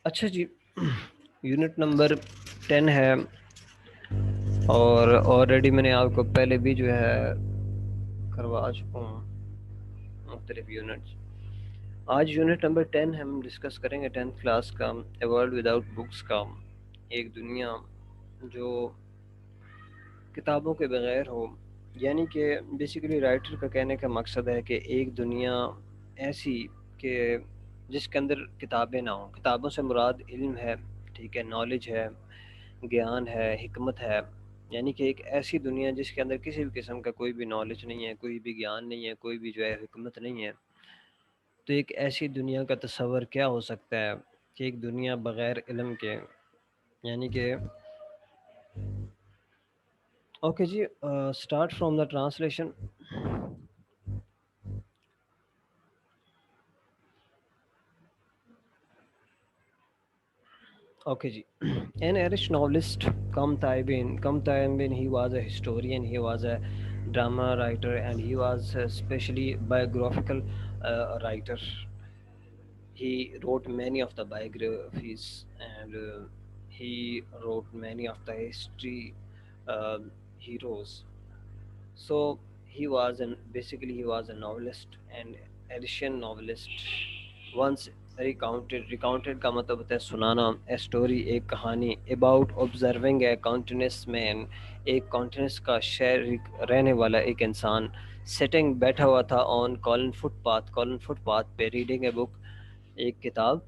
اچھا جی، unit number 10 ہے، اور آلریڈی میں نے آپ کو پہلے بھی جو ہے کروا چکا ہوں مختلف یونٹس۔ آج یونٹ نمبر 10 ہم ڈسکس کریں گے 10th کلاس کا، اے ورلڈ وداؤٹ بکس کا، ایک دنیا جو کتابوں کے بغیر ہو۔ یعنی کہ بیسیکلی رائٹر کا کہنے کا مقصد ہے کہ ایک دنیا ایسی کہ جس کے اندر کتابیں نہ ہوں۔ کتابوں سے مراد علم ہے، ٹھیک ہے، نالج ہے، گیان ہے، حکمت ہے۔ یعنی کہ ایک ایسی دنیا جس کے اندر کسی بھی قسم کا کوئی بھی نالج نہیں ہے، کوئی بھی گیان نہیں ہے، کوئی بھی جو ہے حکمت نہیں ہے۔ تو ایک ایسی دنیا کا تصور کیا ہو سکتا ہے کہ ایک دنیا بغیر علم کے، یعنی کہ اوکے جی، start from the translation. Okay جی، an Irish novelist come Taibin, he was a historian, he was a drama writer, and he was especially biographical writer. He wrote many of the biographies, and he wrote many of the history uh, heroes. So he was a novelist and Edison novelist. Once recounted کا مطلب ہوتا ہے سنانا، a story ایک کہانی about observing a countless man، ایک کانٹینس کا شہر رہنے والا ایک انسان sitting بیٹھا ہوا تھا on کالن فٹ پاتھ پہ reading a book، ایک کتاب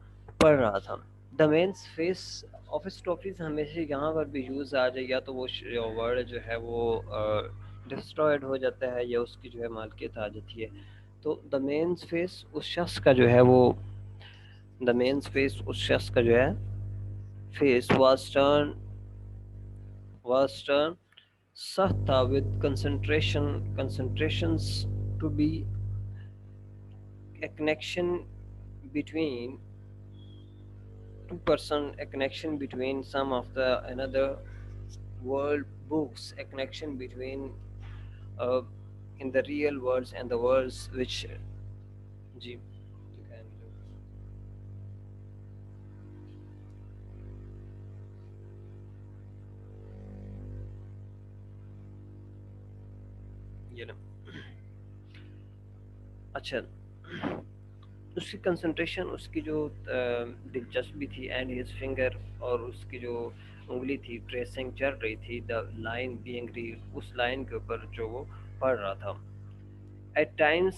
پڑھ رہا تھا۔ دا مین فیس آفس ٹاپیز ہمیشہ یہاں پر بھی یوز آ جائے، یا تو وہ ورڈ جو ہے وہ ڈسٹرائڈ ہو جاتا ہے یا اس کی جو ہے مالکیت آ جاتی ہے۔ تو دا مین فیس اس شخص کا جو ہے وہ دا مین فیس اس شخص کا جو ہے فیس واز ٹرن سخت تھا with concentrations to be a connection between two person, a connection between some of the another world books, a connection between uh, in the real worlds and the worlds which جی یہ نا اچھا، اس کی concentration, اس کی جو دلچسپی تھی، and his finger, اور اس کی جو انگلی تھی ٹریسنگ چل رہی تھی، دا لائن بینگ ریڈ، اس لائن کے اوپر جو وہ پڑھ رہا تھا۔ At times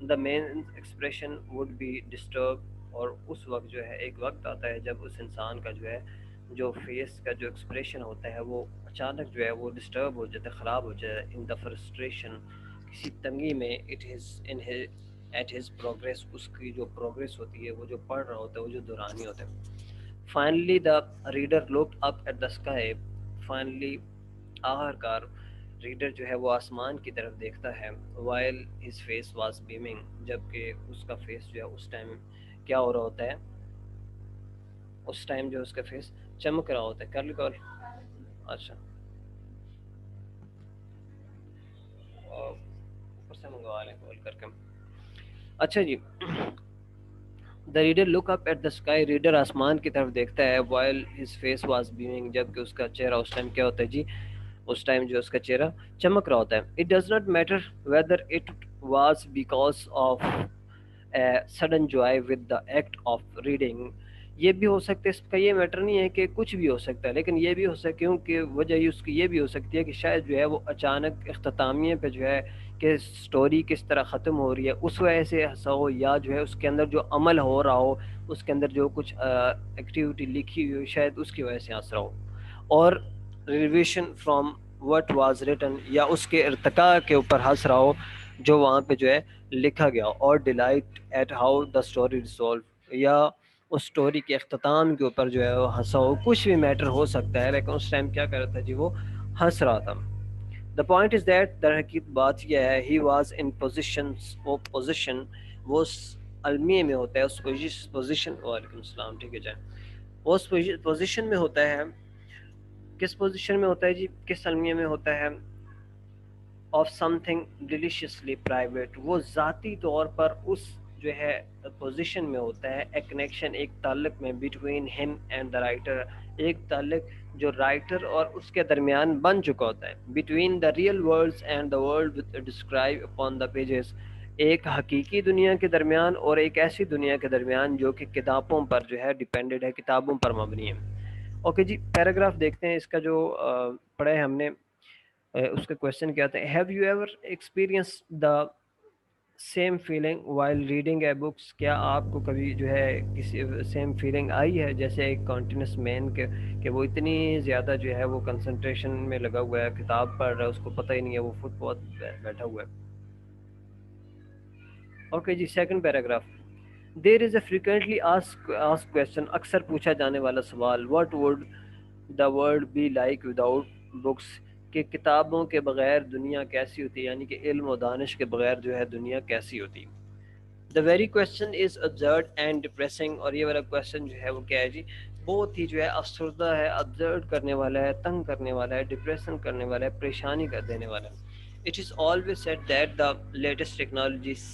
the main expression would be disturb, اور اس وقت جو ہے ایک وقت آتا ہے جب اس انسان کا جو ہے جو فیس کا جو ایکسپریشن ہوتا ہے وہ اچانک جو ہے وہ ڈسٹرب ہو جاتا ہے، خراب ہو جاتا ہے، ان دا فرسٹریشن، کسی تنگی میں، it is in at his progress, اس کی جو پروگریس ہوتی ہے، وہ جو پڑھ رہا ہوتا ہے، وہ جو دورانی ہوتا ہے۔ Finally the reader looked up at the sky, finally آخر کار ریڈر جو ہے وہ آسمان کی طرف دیکھتا ہے، while his face was beaming, جبکہ اس کا فیس جو ہے اس ٹائم کیا ہو رہا ہوتا ہے، اس ٹائم جو اس کا فیس چمک رہا ہوتا ہے۔ کر لی کال؟ اچھا، اوپر سے منگوا لیں کال کر کے۔ اچھا جی، the reader look up at the sky, reader آسمان کی طرف دیکھتا ہے، while his face was beaming, جبکہ اس کا چہرہ اس ٹائم کیا ہوتا ہے جی، اس ٹائم جو اس کا چہرہ چمک رہا ہوتا ہے۔ It does not matter whether it was because of a sudden joy with the act of reading, یہ بھی ہو سکتا ہے، اس کا یہ میٹر نہیں ہے کہ کچھ بھی ہو سکتا ہے، لیکن یہ بھی ہو سکتا ہے کیونکہ وجہ اس کی یہ بھی ہو سکتی ہے کہ شاید جو ہے وہ اچانک اختتامیہ پہ جو ہے کہ سٹوری کس طرح ختم ہو رہی ہے اس وجہ سے ہنسا ہو، یا جو ہے اس کے اندر جو عمل ہو رہا ہو، اس کے اندر جو کچھ ایکٹیویٹی لکھی ہوئی ہو، شاید اس کی وجہ سے ہنس رہا ہو، اور ریلیویشن فرام وٹ واز ریٹن، یا اس کے ارتقاء کے اوپر ہنس رہا ہو جو وہاں پہ جو ہے لکھا گیا، اور delight at how the story resolve, یا اس اسٹوری کے اختتام کے اوپر جو ہے وہ ہنسا ہو، کچھ بھی میٹر ہو سکتا ہے، لیکن اس ٹائم کیا کر رہا تھا جی، وہ ہنس رہا تھا۔ دا پوائنٹ از دیٹ، در حقیقت بات یہ ہے، ہی واز ان پوزیشن، وہ پوزیشن وہ المیہ میں ہوتا ہے، اس پوزیشن، وعلیکم السلام، ٹھیک ہے جائیں، وہ اس پوزیشن میں ہوتا ہے، کس پوزیشن میں ہوتا ہے جی، کس المیہ میں ہوتا ہے، آف سم تھنگ ڈیلیشیسلی پرائیویٹ، وہ ذاتی طور پر اس جو ہے پوزیشن میں ہوتا ہے، اے کنیکشن ایک تعلق میں، بٹوین ہم اینڈ دا رائٹر ایک تعلق جو رائٹر اور اس کے درمیان بن چکا ہوتا ہے، between the real worlds and the world describe upon the pages ایک حقیقی دنیا کے درمیان اور ایک ایسی دنیا کے درمیان جو کہ کتابوں پر جو ہے ڈیپینڈڈ ہے، کتابوں پر مبنی ہے۔ اوکے جی، پیراگراف دیکھتے ہیں اس کا جو پڑھا ہے ہم نے۔ اس کا کویشچن کیا تھا، have you ever experience the same feeling while reading a books, کیا آپ کو کبھی جو ہے کسی سیم فیلنگ آئی ہے جیسے ایک کانٹینس مین کے کہ وہ اتنی زیادہ جو ہے وہ کنسنٹریشن میں لگا ہوا ہے، کتاب پڑھ رہا ہے، اس کو پتہ ہی نہیں ہے وہ فٹ پاتھ بیٹھا ہوا ہے۔ اوکے جی، second paragraph, there is a frequently ask question, اکثر پوچھا جانے والا سوال، what would the world be like without books, کہ کتابوں کے بغیر دنیا کیسی ہوتی، یعنی کہ علم و دانش کے بغیر جو ہے دنیا کیسی ہوتی۔ The very question is absurd and depressing, اور یہ والا کویشچن جو ہے وہ کیا ہے جی، بہت ہی جو ہے افسردہ ہے، ابزرڈ کرنے والا ہے، تنگ کرنے والا ہے، ڈپریشن کرنے والا ہے، پریشانی کر دینے والا ہے۔ It is always said that the latest technologies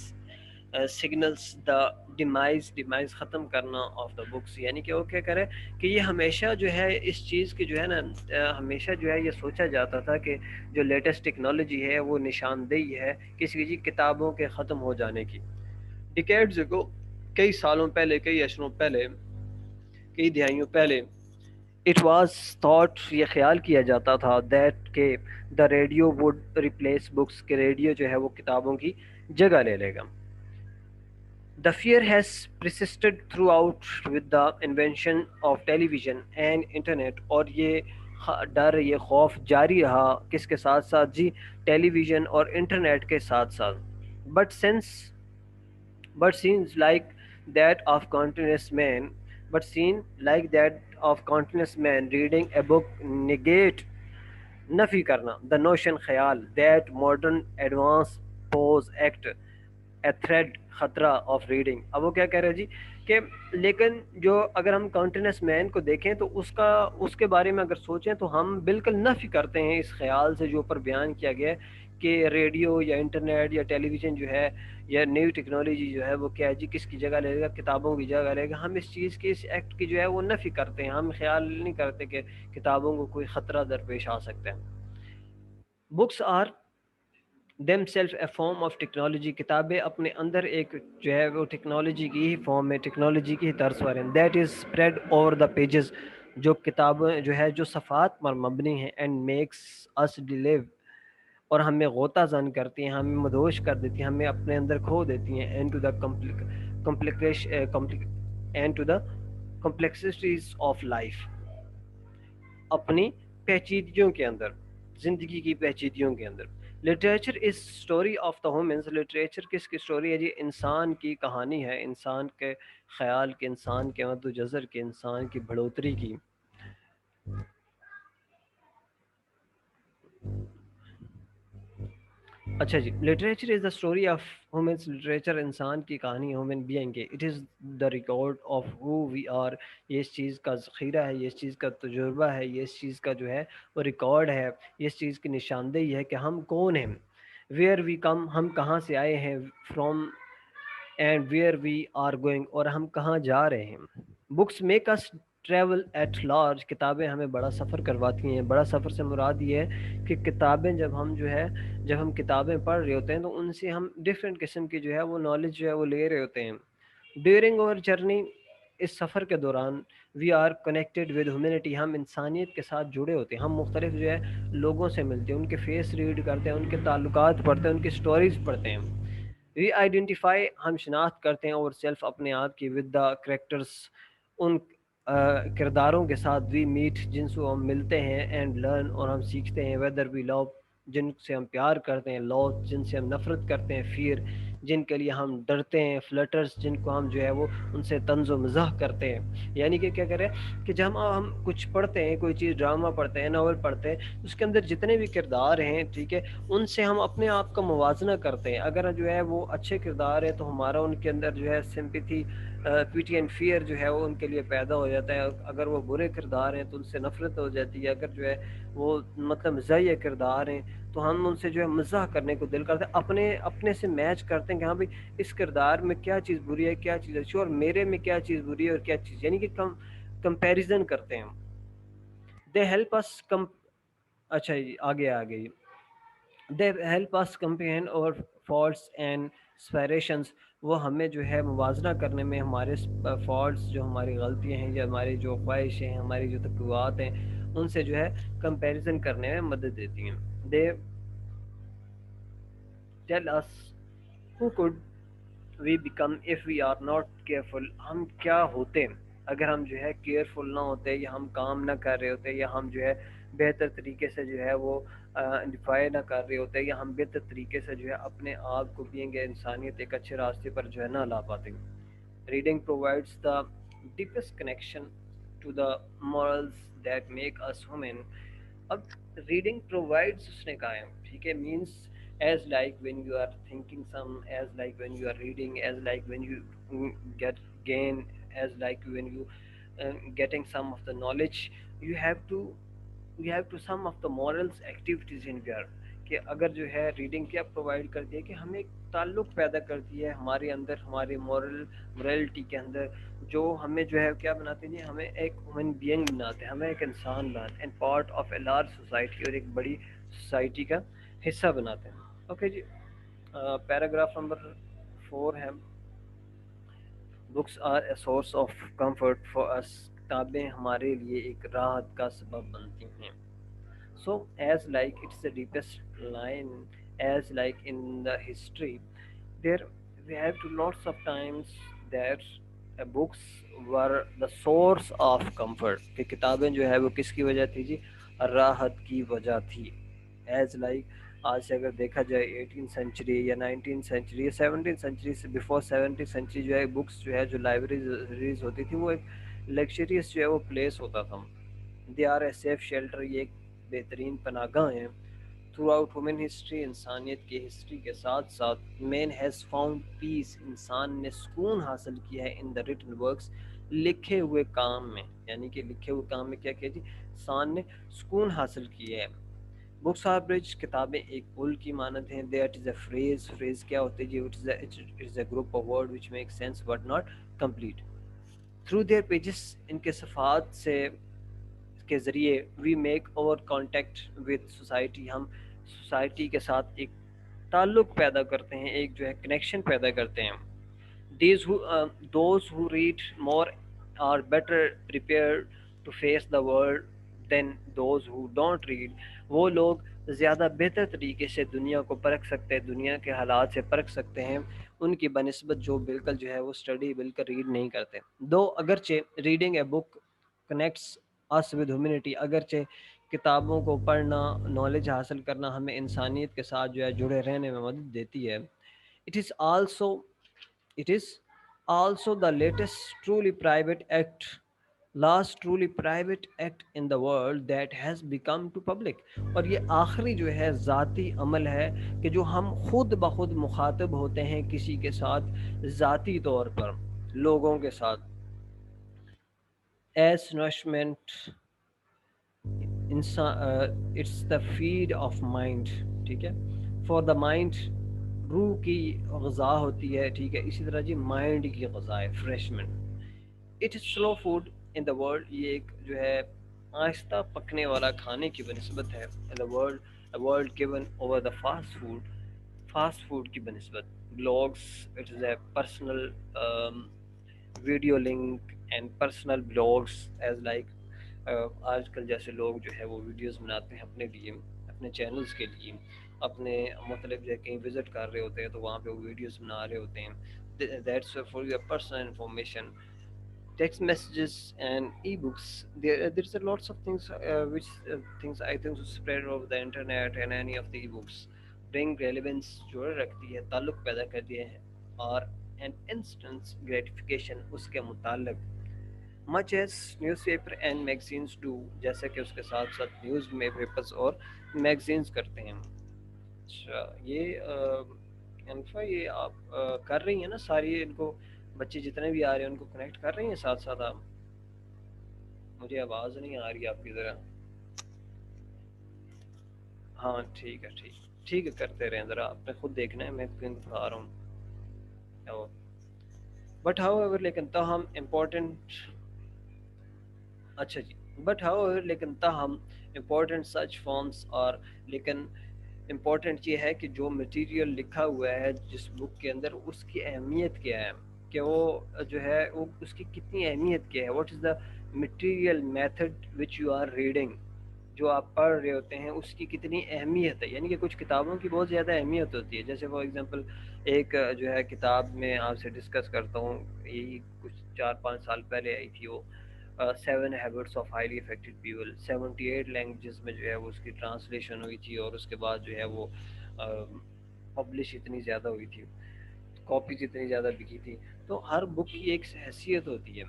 signals the demise ختم کرنا آف دا بکس، یعنی کہ وہ کیا کرے کہ یہ ہمیشہ جو ہے اس چیز کی جو ہے نا ہمیشہ جو ہے یہ سوچا جاتا تھا کہ جو لیٹسٹ ٹیکنالوجی ہے وہ نشاندہی ہے کسی جی کتابوں کے ختم ہو جانے کی۔ ڈیکیڈز کو، کئی سالوں پہلے، کئی عشروں پہلے، کئی دہائیوں پہلے، اٹ واز تھاٹ، یہ خیال کیا جاتا تھا دیٹ کہ the radio would replace books, کہ ریڈیو جو ہے وہ کتابوں کی جگہ لے لے گا۔ The fear has persisted throughout with the invention of television and internet، اور یہ ڈر، یہ خوف جاری رہا کس کے ساتھ ساتھ جی، ٹیلی ویژن اور انٹرنیٹ کے ساتھ ساتھ۔ but since but seems like that of continuous man but seen like that of continuous man reading a book negate، نفی کرنا، the notion خیال، that modern advance pose act a threat، خطرہ of reading. اب وہ کیا کہہ رہے ہیں جی کہ لیکن جو اگر ہم کانٹینس مین کو دیکھیں تو اس کے بارے میں اگر سوچیں تو ہم بالکل نفی کرتے ہیں اس خیال سے جو اوپر بیان کیا گیا ہے کہ ریڈیو یا انٹرنیٹ یا ٹیلی ویژن جو ہے یا نیو ٹیکنالوجی جو ہے وہ کیا ہے جی کس کی جگہ لے گا، کتابوں کی جگہ لے گا۔ ہم اس چیز کی، اس ایکٹ کی جو ہے وہ نفی کرتے ہیں، ہم خیال نہیں کرتے کہ کتابوں کو کوئی خطرہ درپیش آ سکتا ہے۔ Books are themselves a form of technology، کتابیں اپنے اندر ایک جو ہے وہ ٹیکنالوجی کی ہی فارم ہے، ٹیکنالوجی کی ہی طرز پر ہیں۔ that is spread over the pages، جو کتابیں جو ہے جو صفحات پر مبنی ہیں، and makes us live، اور ہمیں غوطہ زن کرتی ہیں، ہمیں مدہوش کر دیتی ہیں، ہمیں اپنے اندر کھو دیتی ہیں، into the complexities of life، اپنی پیچیدگیوں کے اندر، زندگی کی پیچیدگیوں کے اندر۔ Literature is story of the humans, literature کس کی اسٹوری ہے جی؟ انسان کی کہانی ہے، انسان کے خیال کے، انسان کے مد و جزر کے، انسان کی بڑھوتری کی۔ اچھا جی، literature is the story of humans, literature انسان کی کہانی، ہومن بینگ ہے۔ It is the record of who we are, یہ اس چیز کا ذخیرہ ہے، یہ اس چیز کا تجربہ ہے، یہ اس چیز کا جو ہے وہ ریکارڈ ہے، یہ اس چیز کی نشاندہی ہے کہ ہم کون ہیں۔ ویئر وی کم، ہم کہاں سے آئے ہیں، from and where we are going, اور ہم کہاں جا رہے ہیں۔ Books make us travel at large, کتابیں ہمیں بڑا سفر کرواتی ہیں۔ بڑا سفر سے مراد یہ ہے کہ کتابیں جب ہم کتابیں پڑھ رہے ہوتے ہیں تو ان سے ہم ڈفرینٹ قسم کی جو ہے وہ نالج جو ہے وہ لے رہے ہوتے ہیں۔ ڈیورنگ اور جرنی، اس سفر کے دوران، we are connected with humanity, ہم انسانیت کے ساتھ جڑے ہوتے ہیں، ہم مختلف جو ہے لوگوں سے ملتے ہیں، ان کے فیس ریڈ کرتے ہیں، ان کے تعلقات پڑھتے ہیں، ان کی سٹوریز پڑھتے ہیں۔ وی آئیڈینٹیفائی، ہم شناخت کرتے ہیں، اور سیلف، اپنے آپ کی، ود دا کریکٹرس، ان کرداروں کے ساتھ، وی میٹ، جن سے ہم ملتے ہیں، اینڈ لرن، اور ہم سیکھتے ہیں، ویدر وی لو، جن سے ہم پیار کرتے ہیں، لو، جن سے ہم نفرت کرتے ہیں، فیئر، جن کے لیے ہم ڈرتے ہیں، فلٹرز، جن کو ہم جو ہے وہ ان سے طنز و مزاح کرتے ہیں۔ یعنی کہ کیا کریں کہ جب ہم کچھ پڑھتے ہیں، کوئی چیز، ڈرامہ پڑھتے ہیں، ناول پڑھتے ہیں، اس کے اندر جتنے بھی کردار ہیں، ٹھیک ہے، ان سے ہم اپنے آپ کا موازنہ کرتے ہیں۔ اگر جو ہے وہ اچھے کردار ہیں تو ہمارا ان کے اندر جو ہے سمپیتھی پیٹی اینڈ فیئر جو ہے وہ ان کے لیے پیدا ہو جاتا ہے. اگر وہ برے کردار ہیں تو ان سے نفرت ہو جاتی ہے. اگر جو ہے وہ مطلب مزاحیہ کردار ہیں تو ہم ان سے جو ہے مزاح کرنے کو دل کرتے ہیں, اپنے سے میچ کرتے ہیں کہ ہاں بھائی اس کردار میں کیا چیز بری ہے, کیا چیز اچھی, اور میرے میں کیا چیز بری ہے اور کیا چیز, یعنی کہ کمپیریزن کرتے ہیں. دے ہیلپ اس اچھا جی آگے آگے جی. دے ہیلپ اس کمپین اور فالٹس اینڈ اسپائریشنس, وہ ہمیں جو ہے موازنہ کرنے میں ہمارے فالٹس, جو ہماری غلطیاں ہیں, یا ہماری جو خواہشیں ہیں, ہماری جو تقوات ہیں, ان سے جو ہے کمپیریزن کرنے میں مدد دیتی ہیں. They tell us who could we become if we are not careful, ہم کیا ہوتے اگر ہم جو ہے کیئرفل نہ ہوتے, یا ہم کام نہ کر رہے ہوتے, یا ہم جو ہے بہتر طریقے سے جو ہے وہ ڈیفائی نہ کر رہے ہوتے, یا ہم بہتر طریقے سے جو ہے اپنے آپ کو بینگ انسانیت ایک اچھے راستے پر جو ہے نہ لا پاتے. Reading provides the deepest connection to the morals that make us human. اب ریڈنگ پرووائڈس اس نے کہا ہے, ٹھیک ہے, means as like when you are thinking some, as like when you are reading, as like when you get gain, as like when you getting some of the knowledge, you have to some of the morals activities in your, کہ اگر جو ہے reading کیا provide کرتی ہے کہ ہمیں ایک تعلق پیدا کرتی ہے ہمارے اندر, ہماری مورلٹی کے اندر, جو ہمیں جو ہے کیا بناتے ہیں, ہمیں ایک ہیومن بینگ بناتے ہیں, ہمیں ایک انسان بناتے ہیں, and part of a large society, اور ایک بڑی سوسائٹی کا حصہ بناتے ہیں. اوکے جی, پیراگراف نمبر 4 ہے, books are a source of comfort for us, کتابیں ہمارے لیے ایک راحت کا سبب بنتی ہیں. So as like it's the deepest line, as like in the history, there we have to lots of times that books were the source of comfort, کہ کتابیں جو ہے وہ کس کی وجہ تھی جی, راحت کی وجہ تھی. ایز لائک آج سے اگر دیکھا جائے 18 سینچری یا 19 سینچری یا 17 سینچری سے بفور 17 سینچری جو ہے بکس جو ہے جو لائبریریز ہوتی تھی وہ ایک لگژریس جو ہے وہ پلیس ہوتا تھا. They are a safe shelter, یہ ایک بہترین پناہ گاہ ہیں. تھرو آؤٹ ہیومن ہسٹری, انسانیت کی ہسٹری کے ساتھ ساتھ, مین ہیز فاؤنڈ پیس, انسان نے سکون حاصل کیا ہے ان دا ریٹن ورکس, لکھے ہوئے کام میں, یعنی کہ لکھے ہوئے کام میں کیا کیا جی, انسان نے سکون حاصل کیا ہے. بکس آر برج, کتابیں ایک پل کی مانند ہیں. That is a phrase, phrase کیا ہوتی ہے جی, it is a group of word which make sense but not complete. Through their pages, ان کے صفحات سے کے ذریعے, we make over contact with society, ہم سوسائٹی کے ساتھ ایک تعلق پیدا کرتے ہیں, ایک جو ہے کنیکشن پیدا کرتے ہیں. Those who read more are better prepared to face the world than those who don't read. وہ لوگ زیادہ بہتر طریقے سے دنیا کو پرکھ سکتے ہیں, دنیا کے حالات سے پرکھ سکتے ہیں ان کی بنسبت جو بالکل جو ہے وہ اسٹڈی بالکل ریڈ نہیں کرتے. دو اگرچہ reading a book connects us with humanity, اگرچہ کتابوں کو پڑھنا, نالج حاصل کرنا ہمیں انسانیت کے ساتھ جو ہے جڑے رہنے میں مدد دیتی ہے. It is also It is also the last truly private act in the world that has become to public. اور یہ آخری جو ہے ذاتی عمل ہے کہ جو ہم خود بخود مخاطب ہوتے ہیں کسی کے ساتھ ذاتی طور پر, لوگوں کے ساتھ. As nourishment, it's the feed of mind, ٹھیک ہے, for the mind, روح کی غذا ہوتی ہے, ٹھیک ہے, اسی طرح جی مائنڈ کی غذا ہے, refreshment. It is slow food in the world, یہ ایک جو ہے آہستہ پکنے والا کھانے کی بنسبت ہے. In the world given over the fast food کی بنسبت. Blogs, it is a personal video link and personal blogs, as like آج کل جیسے لوگ جو ہے وہ ویڈیوز بناتے ہیں اپنے لیے, اپنے چینلز کے لیے, اپنے مطلب جو ہے کہیں وزٹ کر رہے ہوتے ہیں تو وہاں پہ وہ ویڈیوز بنا رہے ہوتے ہیں. That's for your personal information. Text messages and e-books, there's a lots of things which things I think to spread over the internet, and any of the e-books bring relevance, جوڑے رکھتی ہے, تعلق پیدا کرتی ہے, اور an instant gratification اس کے متعلق, much as newspaper and magazines do, جیسے کہ اس کے ساتھ ساتھ نیوز میں پیپرز اور میگزینز کرتے ہیں. اچھا یہ انفا یہ آپ کر رہی ہیں نا ساری ان کو بچے جتنے بھی آ رہے ہیں ان کو کنیکٹ کر رہے ہیں ساتھ ساتھ آپ؟ مجھے آواز نہیں آ رہی آپ کی ذرا. ہاں ٹھیک ہے ٹھیک. ٹھیک ہے کرتے رہیں ذرا، آپ نے خود دیکھنا ہے، میں پہ آ رہا ہوں. بٹ ہاؤ ایور لیکن تاہم امپورٹنٹ. اچھا جی. بٹ ہاؤ ایور لیکن تاہم امپورٹنٹ سچ فارمس اور، لیکن امپورٹنٹ یہ ہے کہ جو مٹیریل لکھا ہوا ہے جس بک کے اندر اس کی اہمیت کیا ہے، کہ وہ جو ہے وہ اس کی کتنی اہمیت کیا ہے. What is the material method which you are reading. جو آپ پڑھ رہے ہوتے ہیں اس کی کتنی اہمیت ہے. یعنی کہ کچھ کتابوں کی بہت زیادہ اہمیت ہوتی ہے. جیسے فار ایگزامپل ایک جو ہے کتاب میں آپ سے ڈسکس کرتا ہوں، یہی کچھ 4-5 سال پہلے آئی تھی وہ، 7 habits of highly affected people. 78 languages میں جو ہے وہ اس کی ٹرانسلیشن ہوئی تھی، اور اس کے بعد جو ہے وہ پبلش اتنی زیادہ ہوئی تھی، کاپیز اتنی زیادہ بکی تھی. تو ہر بک کی ایک حیثیت ہوتی ہے.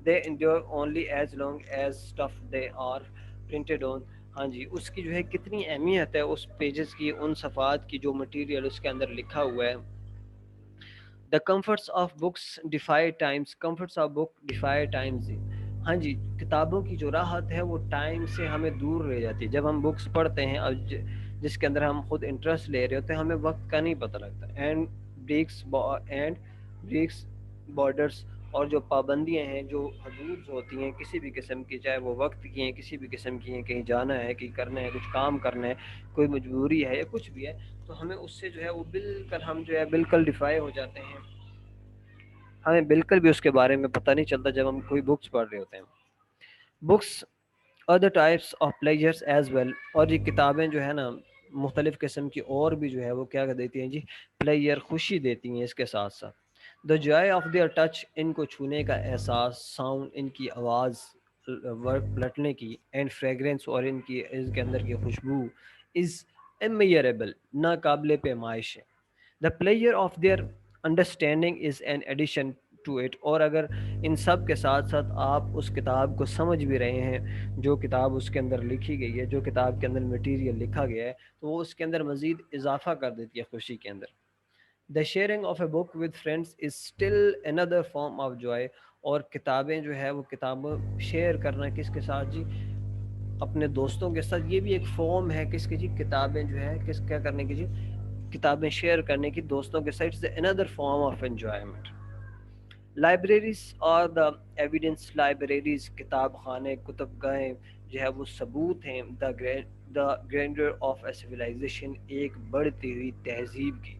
They endure only as long as stuff they are printed on. ہاں جی، اس کی جو ہے کتنی اہمیت ہے اس پیجز کی، ان صفحات کی، جو مٹیریل اس کے اندر لکھا ہوا ہے. The comforts of books defy times. Comforts of book defy times. ہاں جی، کتابوں کی جو راحت ہے وہ ٹائم سے ہمیں دور رہ جاتی ہے. جب ہم بکس پڑھتے ہیں اور جس کے اندر ہم خود انٹرسٹ لے رہے ہوتے ہیں، ہمیں وقت کا نہیں پتہ لگتا. Breaks borders. اور جو پابندیاں ہیں، جو حدود ہوتی ہیں کسی بھی قسم کی، چاہے وہ وقت کی ہیں، کسی بھی قسم کی ہیں، کہیں جانا ہے، کہیں کرنا ہے، کچھ کام کرنا ہے، کوئی مجبوری ہے یا کچھ بھی ہے، تو ہمیں اس سے جو ہے وہ بالکل، ہم جو ہے بالکل ڈیفائی ہو جاتے ہیں. ہمیں بالکل بھی اس کے بارے میں پتہ نہیں چلتا جب ہم کوئی بکس پڑھ رہے ہوتے ہیں. Books other types of pleasures as well. اور یہ کتابیں جو ہے نا مختلف قسم کی اور بھی جو ہے وہ کیا دیتی ہیں جی، پلیئر خوشی دیتی ہیں اس کے ساتھ ساتھ. The joy of their touch. ان کو چھونے کا احساس، ساؤنڈ، ان کی آواز، ورق پلٹنے کی، اینڈ فریگرنس، اور ان کی اس کے اندر کی خوشبو، از امیئریبل، ناقابل پیمائش ہے. The player of their understanding is an addition to it. اور اگر ان سب کے ساتھ ساتھ آپ اس کتاب کو سمجھ بھی رہے ہیں، جو کتاب اس کے اندر لکھی گئی ہے، جو کتاب کے اندر مٹیریل لکھا گیا ہے، تو وہ اس کے اندر مزید اضافہ کر دیتی ہے خوشی کے اندر. The sharing of a book with friends is still another form of joy. اور کتابیں جو ہے وہ کتابیں شیئر کرنا کس کے ساتھ جی، اپنے دوستوں کے ساتھ، یہ بھی ایک فارم ہے کس کی جی، کتابیں جو ہے کس کیا کرنے کی جی، کتابیں شیئر کرنے کی دوستوں کے ساتھ. اندر فارم آف انجوائمنٹ. لائبریریز اور دا ایویڈنس. لائبریریز، کتاب خانے، کتب گاہیں جو ہے وہ ثبوت ہیں. دا گرینڈر آف اے سویلائزیشن. ایک بڑھتی ہوئی تہذیب کی.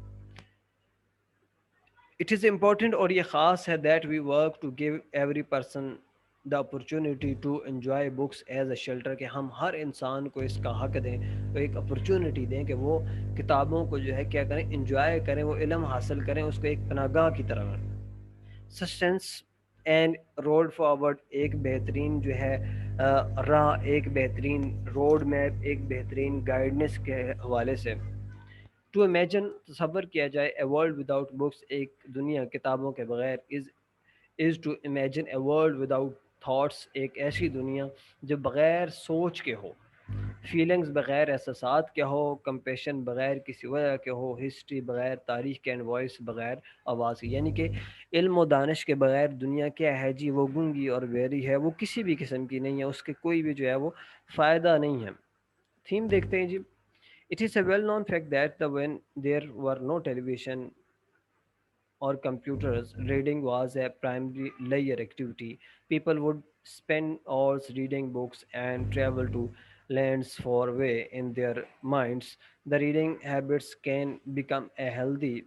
اٹ از امپورٹنٹ، اور یہ خاص ہے، that we work to give every person the opportunity to enjoy books as a shelter. کہ ہم ہر انسان کو اس کا حق دیں، ایک اپرچونیٹی دیں کہ وہ کتابوں کو جو ہے کیا کریں، انجوائے کریں، وہ علم حاصل کریں، اس کو ایک پناہ گاہ کی طرح. Sustenance and road forward. ایک بہترین جو ہے راہ، ایک بہترین روڈ میپ، ایک بہترین گائیڈنس کے حوالے سے. ٹو امیجن، تصور کیا جائے، اے ورلڈ وداؤٹ بکس. ایک دنیا کتابوں کے بغیر. Is to imagine a world without thoughts. ایک ایسی دنیا جو بغیر سوچ کے ہو. فیلنگز بغیر احساسات کے ہو. کمپیشن بغیر کسی وجہ کے ہو. ہسٹری بغیر تاریخ کے، اینڈ وائس بغیر آواز کی. یعنی کہ علم و دانش کے بغیر دنیا کیا ہے جی، وہ گنگی اور بہری ہے، وہ کسی بھی قسم کی نہیں ہے، اس کے کوئی بھی جو ہے وہ فائدہ نہیں ہے. تھیم دیکھتے ہیں جی. It is a well-known fact that when there were no television or computers, reading was a primary leisure activity. People would spend hours reading books and travel to lands far away in their minds. The reading habits can become a healthy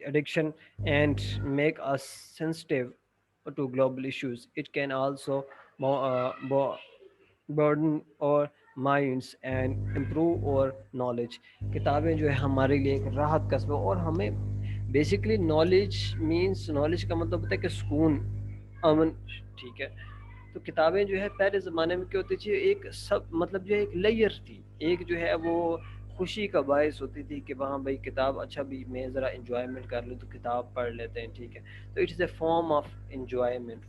addiction and make us sensitive to global issues. It can also burden our minds and improve our knowledge. کتابیں جو ہے ہمارے لیے ایک راحت قصب ہے، اور ہمیں basically knowledge means, knowledge کا مطلب ہوتا ہے کہ سکون، امن. ٹھیک ہے. تو کتابیں جو ہے پہلے زمانے میں کیا ہوتی تھی، ایک سب مطلب جو ہے ایک لیئر تھی، ایک جو ہے وہ خوشی کا باعث ہوتی تھی کہ وہاں بھائی کتاب، اچھا بھی میں ذرا انجوائمنٹ کر لوں تو کتاب پڑھ لیتے ہیں. ٹھیک ہے. تو it is a form of enjoyment.